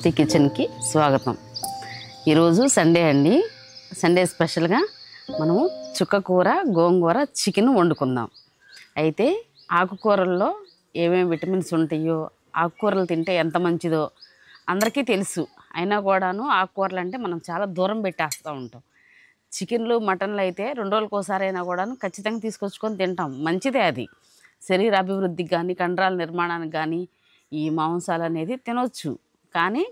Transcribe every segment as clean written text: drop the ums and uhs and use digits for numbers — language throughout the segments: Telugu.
స్వస్తి కిచెన్కి స్వాగతం. ఈరోజు సండే అండి. సండే స్పెషల్గా మనము చుక్కకూర గోంగూర చికెన్ వండుకుందాం. అయితే ఆకుకూరల్లో ఏమేమి విటమిన్స్ ఉంటాయో, ఆకుకూరలు తింటే ఎంత మంచిదో అందరికీ తెలుసు. అయినా కూడాను ఆకుకూరలు అంటే మనం చాలా దూరం పెట్టేస్తూ ఉంటాం. చికెన్లు మటన్లు అయితే 2 రోజులకోసారి అయినా కూడాను ఖచ్చితంగా తీసుకొచ్చుకొని తింటాం. మంచిదే అది, శరీర అభివృద్ధికి కానీ కండరాల నిర్మాణానికి కానీ ఈ మాంసాలు అనేది తినొచ్చు. కానీ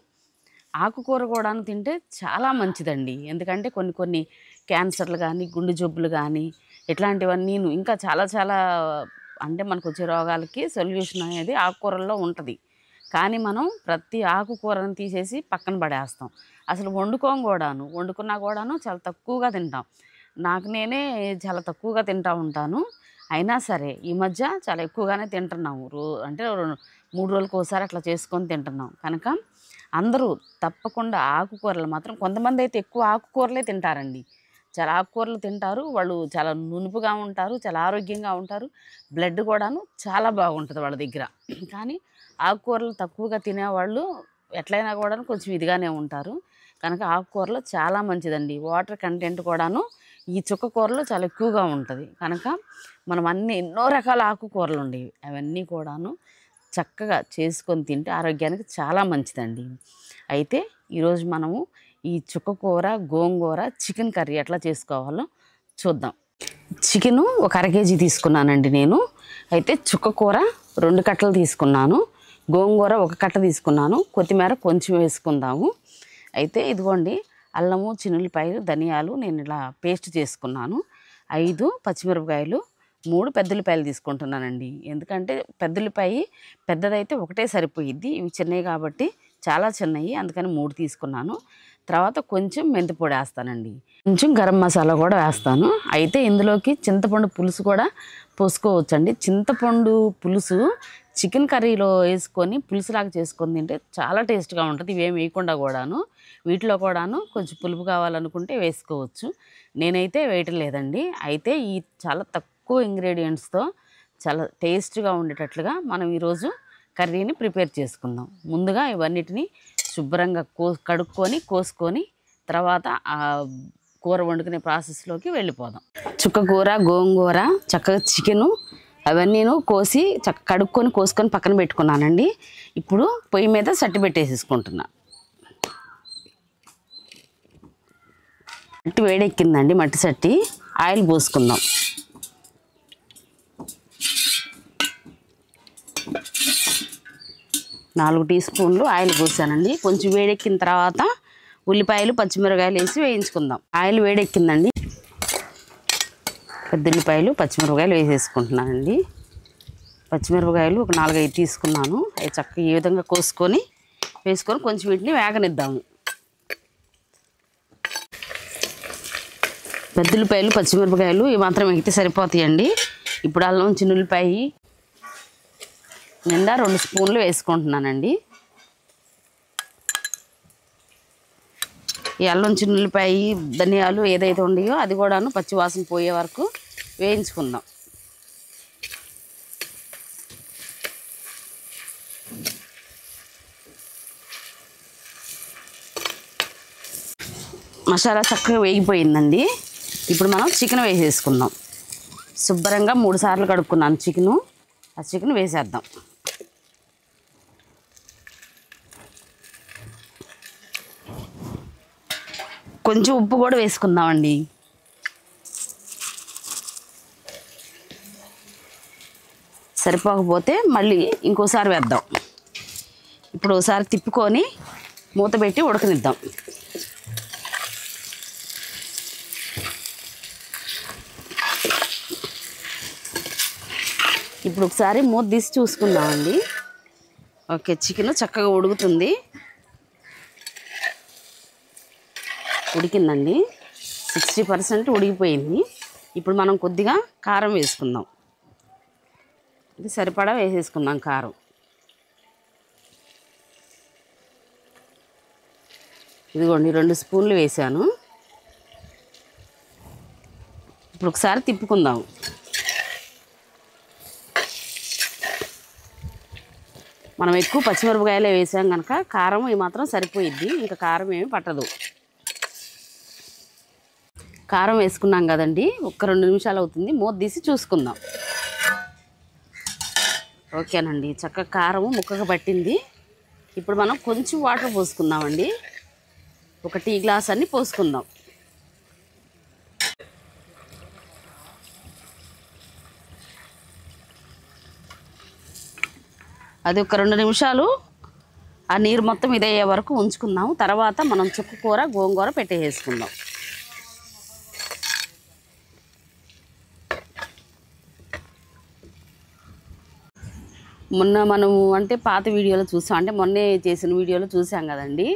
ఆకుకూర కూడా తింటే చాలా మంచిదండి. ఎందుకంటే కొన్ని క్యాన్సర్లు కానీ గుండె జబ్బులు కానీ ఇట్లాంటివన్నీ ఇంకా చాలా చాలా అంటే మనకు వచ్చే రోగాలకి సొల్యూషన్ అనేది ఆకుకూరల్లో ఉంటుంది. కానీ మనం ప్రతి ఆకుకూరను తీసేసి పక్కన పడేస్తాం. అసలు వండుకున్నా కూడాను చాలా తక్కువగా తింటాం. నాకు నేనే చాలా తక్కువగా తింటూ ఉంటాను. అయినా సరే ఈ మధ్య చాలా ఎక్కువగానే తింటున్నాము. అంటే 3 రోజులకు ఒకసారి అట్లా చేసుకొని తింటున్నాం. కనుక అందరూ తప్పకుండా ఆకుకూరలు మాత్రం, కొంతమంది అయితే ఎక్కువ ఆకుకూరలే తింటారండి. చాలా ఆకుకూరలు తింటారు, వాళ్ళు చాలా నునుపుగా ఉంటారు, చాలా ఆరోగ్యంగా ఉంటారు, బ్లడ్ కూడాను చాలా బాగుంటుంది వాళ్ళ దగ్గర. కానీ ఆకుకూరలు తక్కువగా తినేవాళ్ళు ఎట్లయినా కూడాను కొంచెం ఇదిగానే ఉంటారు. కనుక ఆకుకూరలు చాలా మంచిదండి. వాటర్ కంటెంట్ కూడాను ఈ చుక్కకూరలో చాలా ఎక్కువగా ఉంటుంది. కనుక మనం ఎన్నో రకాల ఆకుకూరలు ఉండేవి, అవన్నీ కూడాను చక్కగా చేసుకొని తింటే ఆరోగ్యానికి చాలా మంచిదండి. అయితే ఈరోజు మనము ఈ చుక్కకూర గోంగూర చికెన్ కర్రీ ఎట్లా చేసుకోవాలో చూద్దాం. చికెను ఒక 1/2 కేజీ తీసుకున్నానండి నేను. అయితే చుక్కకూర 2 కట్టలు తీసుకున్నాను, గోంగూర 1 కట్ట తీసుకున్నాను, కొత్తిమీర కొంచెం వేసుకుందాము. అయితే ఇదిగోండి, అల్లము, చిన్నులపాయలు, ధనియాలు నేను ఇలా పేస్ట్ చేసుకున్నాను. 5 పచ్చిమిరపకాయలు, 3 పెద్దుల్లిపాయలు తీసుకుంటున్నానండి. ఎందుకంటే పెద్దుల్లిపాయ పెద్దదైతే ఒకటే సరిపోయిద్ది, ఇవి చిన్నవి కాబట్టి చాలా చిన్నవి, అందుకని 3 తీసుకున్నాను. తర్వాత కొంచెం మెంతిపొడి వేస్తానండి, కొంచెం గరం మసాలా కూడా వేస్తాను. అయితే ఇందులోకి చింతపండు పులుసు కూడా పోసుకోవచ్చండి. చింతపండు పులుసు చికెన్ కర్రీలో వేసుకొని పులుసులాగా చేసుకొని తింటే చాలా టేస్ట్గా ఉంటుంది. ఇవేం వేయకుండా కూడాను, వీటిలో కూడాను కొంచెం పులుపు కావాలనుకుంటే వేసుకోవచ్చు. నేనైతే వేయటం లేదండి. అయితే ఈ చాలా తక్కువ ఇంగ్రీడియంట్స్తో చాలా టేస్ట్గా ఉండేటట్లుగా మనం ఈరోజు కర్రీని ప్రిపేర్ చేసుకుందాం. ముందుగా ఇవన్నిటిని శుభ్రంగా కడుక్కొని కోసుకొని తర్వాత ఆ కూర వండుకునే ప్రాసెస్లోకి వెళ్ళిపోదాం. చుక్కకూర గోంగూర చక్కగా చికెను అవన్నీ కోసి కడుక్కొని కోసుకొని పక్కన పెట్టుకున్నానండి. ఇప్పుడు పొయ్యి మీద సట్టి పెట్టేసేసుకుంటున్నా. మట్టి వేడెక్కిందండి, మట్టి సట్టి. ఆయిల్ పోసుకుందాం. నాలుగు టీ స్పూన్లు ఆయిల్ పోసానండి. కొంచెం వేడెక్కిన తర్వాత ఉల్లిపాయలు పచ్చిమిరపకాయలు వేసి వేయించుకుందాం. ఆయిల్ వేడెక్కిందండి, పెద్ద ఉల్లిపాయలు పచ్చిమిరపకాయలు వేసేసుకుంటున్నానండి. పచ్చిమిరపకాయలు ఒక 4-5 తీసుకున్నాను. అవి చక్కగా ఈ విధంగా వేసుకొని కొంచెం వీటిని వేగనిద్దాము. పెద్ద ఉల్లిపాయలు పచ్చిమిరపకాయలు ఇవి మాత్రం ఎగితే సరిపోతాయండి. ఇప్పుడు అల్లం చిన్నులపాయ నిండా 2 స్పూన్లు వేసుకుంటున్నానండి. ఈ అల్లం చిన్నులపాయ ధనియాలు ఏదైతే ఉన్నాయో అది కూడాను పచ్చివాసన పోయే వరకు వేయించుకుందాం. మసాలా చక్కగా వేగిపోయిందండి. ఇప్పుడు మనం చికెన్ వేసేసుకుందాం. శుభ్రంగా 3 సార్లు కడుక్కున్నాను చికెను. ఆ చికెన్ వేసేద్దాం. కొంచెం ఉప్పు కూడా వేసుకుందామండి. సరిపోకపోతే మళ్ళీ ఇంకోసారి వేద్దాం. ఇప్పుడు ఒకసారి తిప్పుకొని మూత పెట్టి ఉడకనిద్దాం. ఇప్పుడు ఒకసారి మూత తీసి చూసుకుందామండి. ఓకే, చికెన్ చక్కగా ఉడుకుతుంది. ఉడికిందండి, 60% ఉడికిపోయింది. ఇప్పుడు మనం కొద్దిగా కారం వేసుకుందాం. ఇది సరిపడా వేసేసుకుందాం కారం. ఇదిగోండి 2 స్పూన్లు వేసాను. ఇప్పుడు ఒకసారి తిప్పుకుందాం. మనం ఎక్కువ పచ్చిమిరపకాయలే వేసాం కనుక కారం ఈ మాత్రం సరిపోయిద్ది, ఇంకా కారం ఏమి పట్టదు. కారం వేసుకున్నాం కదండి, ఒక్క 2 నిమిషాలు అవుతుంది, మూత తీసి చూసుకుందాం. ఓకేనండి, చక్కగా కారం ముక్కగా పట్టింది. ఇప్పుడు మనం కొంచెం వాటర్ పోసుకుందామండి, ఒక టీ గ్లాస్ అన్ని పోసుకుందాం. అది ఒక 2 నిమిషాలు ఆ నీరు మొత్తం ఇదయ్యే వరకు ఉంచుకుందాం. తర్వాత మనం చుక్కకూర గోంగూర పెట్టేసుకుందాం. మొన్న మనము అంటే పాత వీడియోలో చూసాం, అంటే మొన్నే చేసిన వీడియోలో చూసాం కదండి.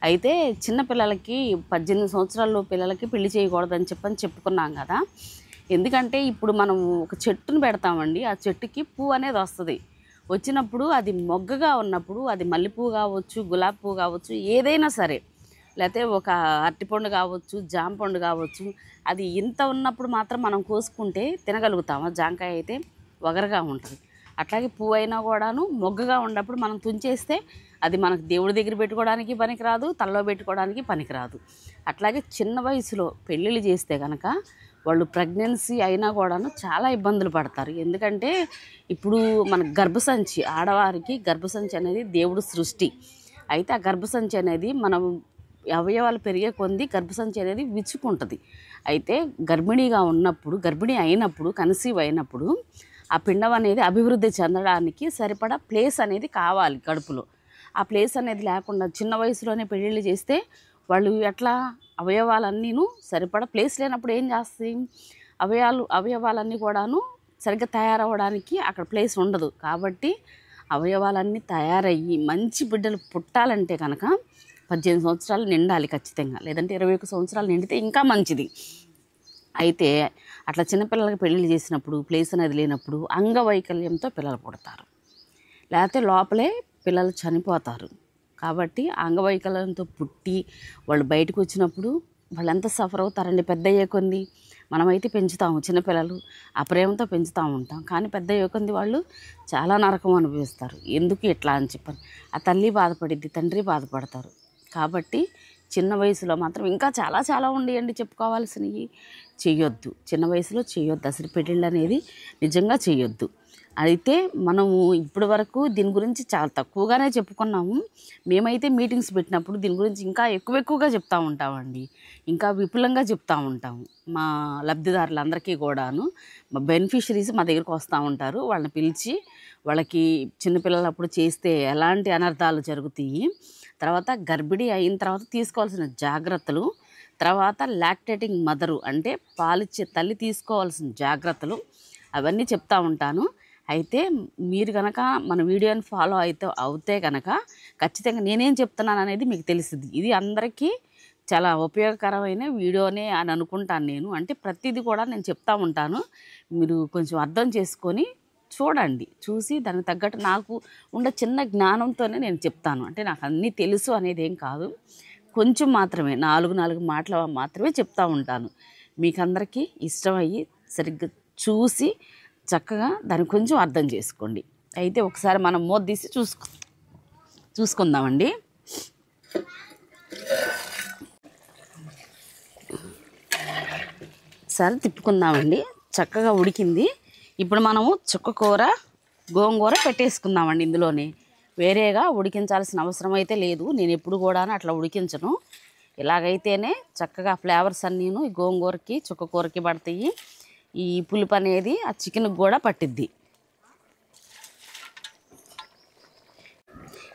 అయితే చిన్నపిల్లలకి 18 సంవత్సరాల పిల్లలకి పెళ్లి చేయకూడదని చెప్పుకున్నాం కదా. ఎందుకంటే ఇప్పుడు మనం ఒక చెట్టును పెడతామండి, ఆ చెట్టుకి పువ్వు అనేది వస్తుంది. వచ్చినప్పుడు అది మొగ్గగా ఉన్నప్పుడు, అది మల్లెపువ్వు కావచ్చు, గులాబీ పువ్వు కావచ్చు, ఏదైనా సరే, లేకపోతే ఒక అరటిపండు కావచ్చు, జామ పండు కావచ్చు, అది ఇంత ఉన్నప్పుడు మాత్రం మనం కోసుకుంటే తినగలుగుతాము. జాంకాయ అయితే వగరగా ఉంటుంది. అట్లాగే పువ్వు అయినా కూడాను మొగ్గగా ఉన్నప్పుడు మనం తుంచేస్తే అది మనకు దేవుడి దగ్గర పెట్టుకోవడానికి పనికిరాదు, తలలో పెట్టుకోవడానికి పనికిరాదు. అట్లాగే చిన్న వయసులో పెళ్ళిళ్ళు చేస్తే కనుక వాళ్ళు ప్రెగ్నెన్సీ అయినా కూడాను చాలా ఇబ్బందులు పడతారు. ఎందుకంటే ఇప్పుడు మన గర్భసంచి, ఆడవారికి గర్భసంచి అనేది దేవుడు సృష్టి. అయితే ఆ గర్భసంచి అనేది మనం అవయవాలు పెరిగే కొద్ది గర్భసంచి అనేది విచ్చుకుంటుంది. అయితే గర్భిణీగా ఉన్నప్పుడు, గర్భిణీ అయినప్పుడు, కన్సీవ్ అయినప్పుడు ఆ పిండం అనేది అభివృద్ధి చెందడానికి సరిపడా ప్లేస్ అనేది కావాలి కడుపులో. ఆ ప్లేస్ అనేది లేకుండా చిన్న వయసులోనే పెళ్ళిళ్ళు చేస్తే వాళ్ళు ఎట్లా అవయవాలన్నీను సరిపడా ప్లేస్ లేనప్పుడు ఏం చేస్తాయి, అవయవాలన్నీ కూడాను సరిగ్గా తయారవ్వడానికి అక్కడ ప్లేస్ ఉండదు. కాబట్టి అవయవాలన్నీ తయారయ్యి మంచి బిడ్డలు పుట్టాలంటే కనుక 18 సంవత్సరాలు నిండాలి ఖచ్చితంగా, లేదంటే 21 సంవత్సరాలు నిండితే ఇంకా మంచిది. అయితే అట్లా చిన్నపిల్లలకి పెళ్ళిళ్ళు చేసినప్పుడు ప్లేస్ అనేది లేనప్పుడు అంగవైకల్యంతో పిల్లలు పుడతారు, లేకపోతే లోపలే పిల్లలు చనిపోతారు. కాబట్టి అంగవైకల్యంతో పుట్టి వాళ్ళు బయటకు వచ్చినప్పుడు వాళ్ళు ఎంత సఫర్ అవుతారండి. పెద్ద అయ్యే కొంది మనమైతే పెంచుతాము, చిన్నపిల్లలు ఆ ప్రేమతో పెంచుతూ ఉంటాం, కానీ పెద్ద అయ్యే కొంది వాళ్ళు చాలా నరకం అనుభవిస్తారు. ఎందుకు ఇట్లా అని చెప్పని ఆ తల్లి బాధపడిద్ది, తండ్రి బాధపడతారు. కాబట్టి చిన్న వయసులో మాత్రం ఇంకా చాలా చాలా ఉండేయండి చెప్పుకోవాల్సినవి. చెయ్యొద్దు, చిన్న వయసులో చెయ్యొద్దు, అసలు పెళ్ళిళ్ళు అనేది నిజంగా చెయ్యొద్దు. అయితే మనము ఇప్పటి వరకు దీని గురించి చాలా తక్కువగానే చెప్పుకున్నాము. మేమైతే మీటింగ్స్ పెట్టినప్పుడు దీని గురించి ఇంకా ఎక్కువగా చెప్తూ ఉంటామండి, ఇంకా విపులంగా చెప్తూ ఉంటాము. మా లబ్ధిదారులందరికీ కూడాను, మా బెనిఫిషరీస్ మా దగ్గరికి వస్తూ ఉంటారు. వాళ్ళని పిలిచి వాళ్ళకి చిన్నపిల్లలప్పుడు చేస్తే ఎలాంటి అనర్థాలు జరుగుతాయి, తర్వాత గర్భిణీ అయిన తర్వాత తీసుకోవాల్సిన జాగ్రత్తలు, తర్వాత లాక్టేటింగ్ మదరు అంటే పాలిచ్చే తల్లి తీసుకోవాల్సిన జాగ్రత్తలు, అవన్నీ చెప్తూ ఉంటాను. అయితే మీరు కనుక మన వీడియోని ఫాలో అవుతే కనుక ఖచ్చితంగా నేనేం చెప్తున్నాను అనేది మీకు తెలుస్తుంది. ఇది అందరికీ చాలా ఉపయోగకరమైన వీడియోనే అని అనుకుంటాను నేను. అంటే ప్రతిదీ కూడా నేను చెప్తూ ఉంటాను, మీరు కొంచెం అర్థం చేసుకొని చూడండి. చూసి దానికి తగ్గట్టు నాకు ఉండే చిన్న జ్ఞానంతోనే నేను చెప్తాను. అంటే నాకు అన్నీ తెలుసు అనేది ఏం కాదు, కొంచెం మాత్రమే 4 మాటలు మాత్రమే చెప్తూ ఉంటాను. మీకందరికీ ఇష్టమయ్యి సరిగ్గా చూసి చక్కగా దాన్ని కొంచెం అర్థం చేసుకోండి. అయితే ఒకసారి మనం మూత తీసి చూసుకుందామండి. సరే తిప్పుకుందామండి, చక్కగా ఉడికింది. ఇప్పుడు మనము చుక్కకూర గోంగూర పెట్టేసుకుందామండి ఇందులోనే. వేరేగా ఉడికించాల్సిన అవసరం అయితే లేదు, నేను ఎప్పుడు కూడా అట్లా ఉడికించను. ఇలాగైతేనే చక్కగా ఫ్లేవర్స్ అన్నీను ఈ గోంగూరకి చుక్కకూరకి పడతాయి. ఈ పులుపు అనేది ఆ చికెన్కి కూడా పట్టిద్ది.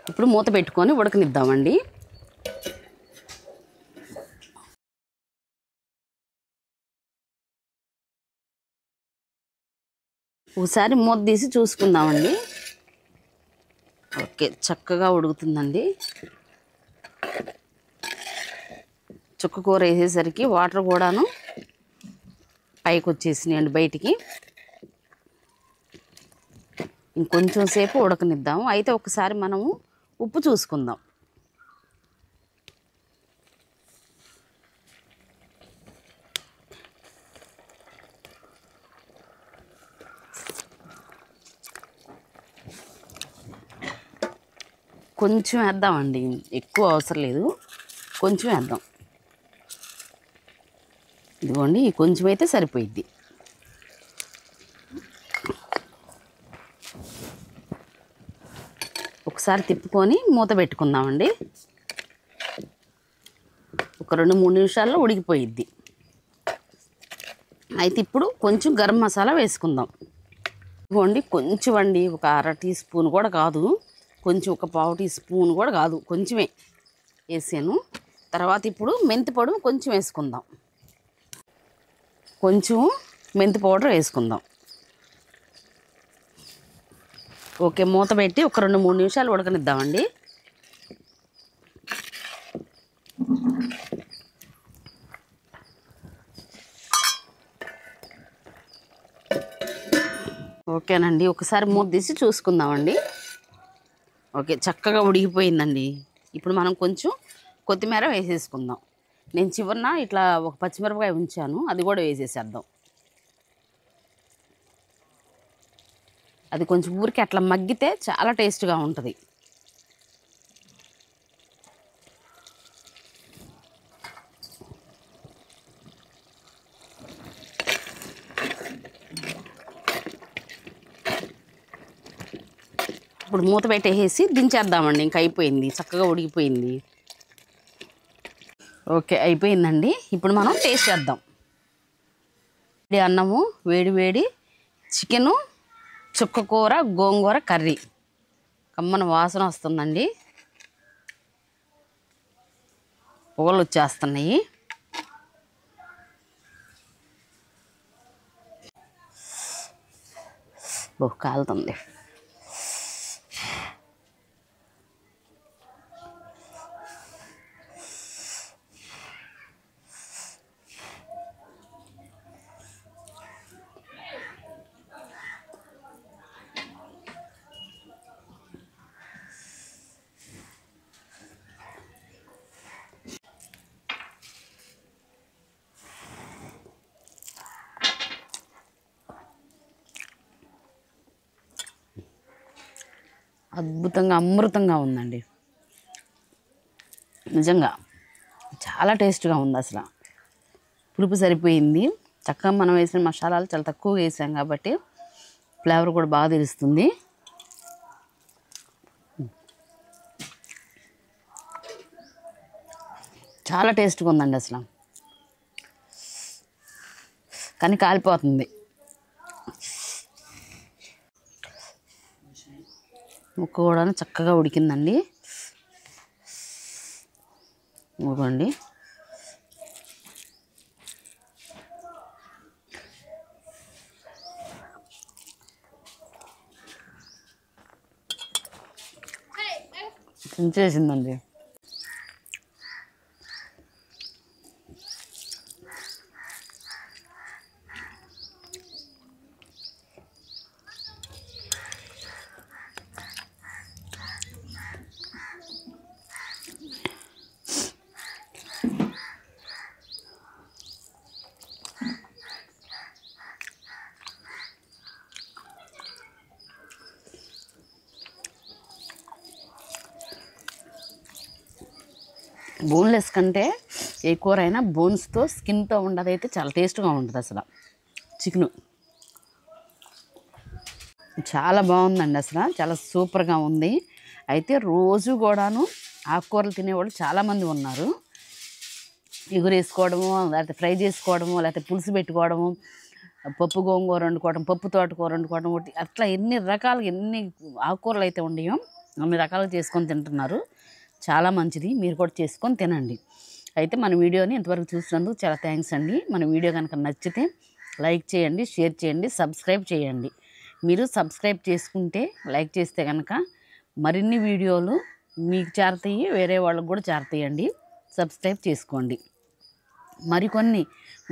ఇప్పుడు మూత పెట్టుకొని ఉడకనిద్దామండి. ఒకసారి మూత తీసి చూసుకుందామండి. ఓకే, చక్కగా ఉడుకుతుందండి. చుక్కకూర వేసేసరికి వాటర్ కూడాను పైకి వచ్చేసినాయండి బయటికి. ఇంకొంచెం సేపు ఉడకనిద్దాము. అయితే ఒకసారి మనము ఉప్పు చూసుకుందాం. కొంచెం వేద్దామండి, ఎక్కువ అవసరం లేదు, కొంచెం వేద్దాం. ఇదిగోండి, కొంచెం అయితే సరిపోయిద్ది. ఒకసారి తిప్పుకొని మూత పెట్టుకుందామండి. ఒక 2-3 నిమిషాల్లో ఉడికిపోయిద్ది. అయితే ఇప్పుడు కొంచెం గరం మసాలా వేసుకుందాం. ఇదిగోండి, కొంచెం అండి, ఒక 1/2 టీ స్పూన్ కూడా కాదు, కొంచెం ఒక 1/4 టీ స్పూన్ కూడా కాదు, కొంచెమే వేసాను. తర్వాత ఇప్పుడు మెంతి పొడి కొంచెం వేసుకుందాం. కొంచెం మెంతి పౌడర్ వేసుకుందాం. ఓకే, మూత పెట్టి ఒక 2-3 నిమిషాలు ఉడకనిద్దామండి. ఓకేనండి, ఒకసారి మూత తీసి చూసుకుందామండి. ఓకే, చక్కగా ఉడికిపోయిందండి. ఇప్పుడు మనం కొంచెం కొత్తిమీర వేసేసుకుందాం. నేను చివరిన ఇట్లా ఒక పచ్చిమిరపకాయ ఉంచాను, అది కూడా వేసేసేద్దాం. అది కొంచెం ఊరికి అట్లా మగ్గితే చాలా టేస్ట్గా ఉంటుంది. ఇప్పుడు మూత పెట్టేసి దించేద్దామండి. ఇంకా అయిపోయింది, చక్కగా ఉడికిపోయింది. ఓకే, అయిపోయిందండి. ఇప్పుడు మనం టేస్ట్ చేద్దాం. వేడి అన్నము, వేడి వేడి చికెను, చుక్కకూర, గోంగూర కర్రీ, కమ్మన వాసన వస్తుందండి. పొగలు వచ్చేస్తున్నాయి. కాలుతుంది. అద్భుతంగా, అమృతంగా ఉందండి. నిజంగా చాలా టేస్ట్గా ఉంది. అసలు పులుపు సరిపోయింది. చక్కగా మనం వేసిన మసాలాలు చాలా తక్కువగా వేసాం కాబట్టి ఫ్లేవర్ కూడా బాగా తెలుస్తుంది. చాలా టేస్ట్గా ఉందండి అసలు, కానీ కాలిపోతుంది. ముక్క కూడా చక్కగా ఉడికిందండి. ఇవ్వండి, చించేసిందండి. బోన్లెస్ కంటే ఏ కూర అయినా బోన్స్తో, స్కిన్తో ఉండదైతే చాలా టేస్ట్గా ఉంటుంది. అసలు చికెను చాలా బాగుందండి. అసలు చాలా సూపర్గా ఉంది. అయితే రోజు కూడాను ఆకుకూరలు తినేవాళ్ళు చాలామంది ఉన్నారు. ఇగురు వేసుకోవడము, లేకపోతే ఫ్రై చేసుకోవడము, లేకపోతే పులుసు పెట్టుకోవడము, పప్పు గోంగూర వండుకోవడం, పప్పు తోటకూర వండుకోవడం, ఒకటి అట్లా ఎన్ని రకాలుగా, ఎన్ని ఆకుకూరలు అయితే ఉన్నాయో అన్ని రకాలు చేసుకొని తింటున్నారు. చాలా మంచిది, మీరు కూడా చేసుకొని తినండి. అయితే మన వీడియోని ఇంతవరకు చూసినందుకు చాలా థ్యాంక్స్ అండి. మన వీడియో కనుక నచ్చితే లైక్ చేయండి, షేర్ చేయండి, సబ్స్క్రైబ్ చేయండి. మీరు సబ్స్క్రైబ్ చేసుకుంటే, లైక్ చేస్తే కనుక మరిన్ని వీడియోలు మీకు చేరతాయి, వేరే వాళ్ళకు కూడా చేరతాయండి. సబ్స్క్రైబ్ చేసుకోండి. మరికొన్ని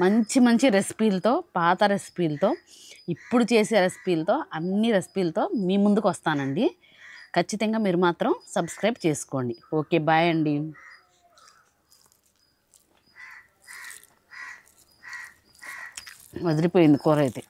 మంచి మంచి రెసిపీలతో, పాత రెసిపీలతో, ఇప్పుడు చేసే రెసిపీలతో, అన్ని రెసిపీలతో మీ ముందుకు వస్తానండి. ఖచ్చితంగా మీరు మాత్రం సబ్స్క్రైబ్ చేసుకోండి. ఓకే, బాయ్ అండి. వదిలిపోయింది కూర అయితే.